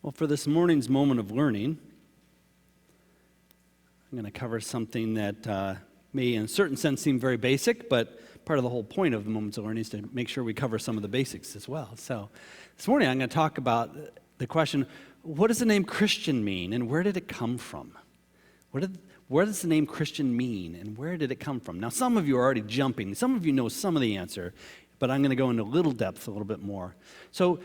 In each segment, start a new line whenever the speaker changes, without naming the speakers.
Well, for this morning's moment of learning, I'm going to cover something that may, in a certain sense, seem very basic, but part of the whole point of the moments of learning is to make sure we cover some of the basics as well. So this morning, I'm going to talk about the question, what does the name Christian mean, and where did it come from? What does the name Christian mean, and where did it come from? Now, some of you are already jumping. Some of you know some of the answer, but I'm going to go into a little depth, a little bit more. So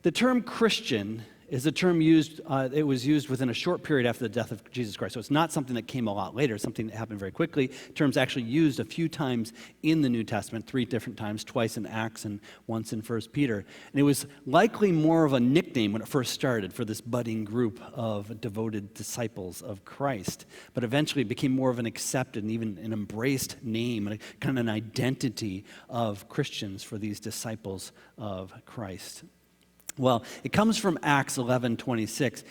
the term Christian is a term used, it was used within a short period after the death of Jesus Christ. So it's not something that came a lot later, something that happened very quickly. Term's actually used a few times in the New Testament, 3 different times, twice in Acts and once in 1 Peter. And it was likely more of a nickname when it first started for this budding group of devoted disciples of Christ. But eventually it became more of an accepted and even an embraced name, and kind of an identity of Christians for these disciples of Christ. Well, it comes from Acts 11:26,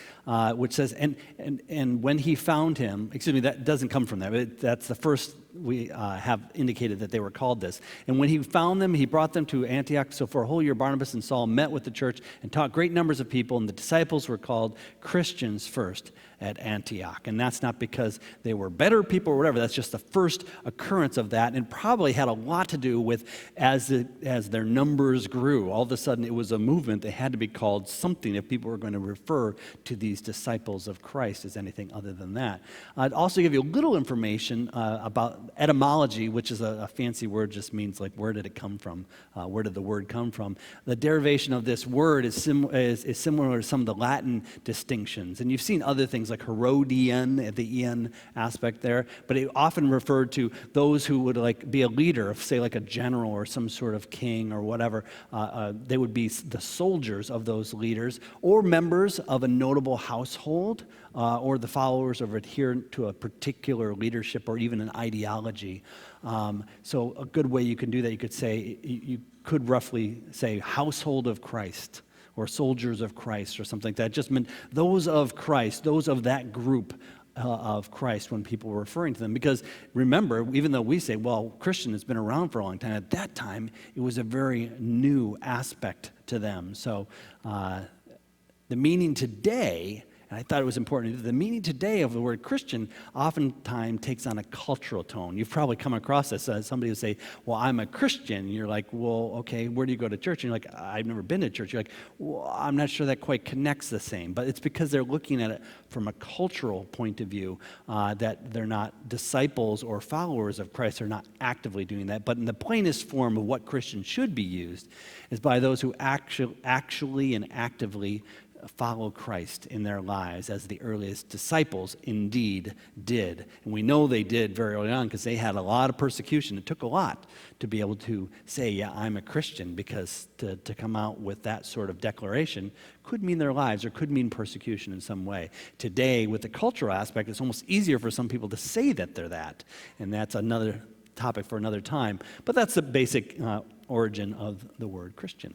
which says, and when he found him, that doesn't come from there, but that's the first we have indicated that they were called this. And when he found them, he brought them to Antioch. So for a whole year, Barnabas and Saul met with the church and taught great numbers of people, and the disciples were called Christians first at Antioch. And that's not because they were better people or whatever. That's just the first occurrence of that, and probably had a lot to do with as their numbers grew. All of a sudden, it was a movement. They had to be called something if people were going to refer to these disciples of Christ as anything other than that. I'd also give you a little information about etymology, which is a fancy word, just means like where did it come from? Where did the word come from? The derivation of this word is similar to some of the Latin distinctions. And you've seen other things like Herodian, the "ian" aspect there, but it often referred to those who would like be a leader, say like a general or some sort of king or whatever. They would be the soldiers of those leaders, or members of a notable household, or the followers of adherent to a particular leadership or even an ideology. So a good way you can do that, you could say, you could roughly say household of Christ or soldiers of Christ or something like that. It just meant those of Christ, those of that group of Christ when people were referring to them. Because remember, even though we say, well, Christian has been around for a long time, at that time it was a very new aspect to them. So the meaning today, and I thought it was important, the meaning today of the word Christian oftentimes takes on a cultural tone. You've probably come across this. Somebody will say, well, I'm a Christian. And you're like, well, okay, where do you go to church? And you're like, I've never been to church. You're like, well, I'm not sure that quite connects the same. But it's because they're looking at it from a cultural point of view, that they're not disciples or followers of Christ. They're not actively doing that. But in the plainest form of what Christians should be used is by those who actually and actively follow Christ in their lives, as the earliest disciples indeed did. And we know they did very early on because they had a lot of persecution. It took a lot to be able to say, yeah, I'm a Christian, because to come out with that sort of declaration could mean their lives or could mean persecution in some way. Today, with the cultural aspect, it's almost easier for some people to say that they're that. And that's another topic for another time. But that's the basic origin of the word Christian.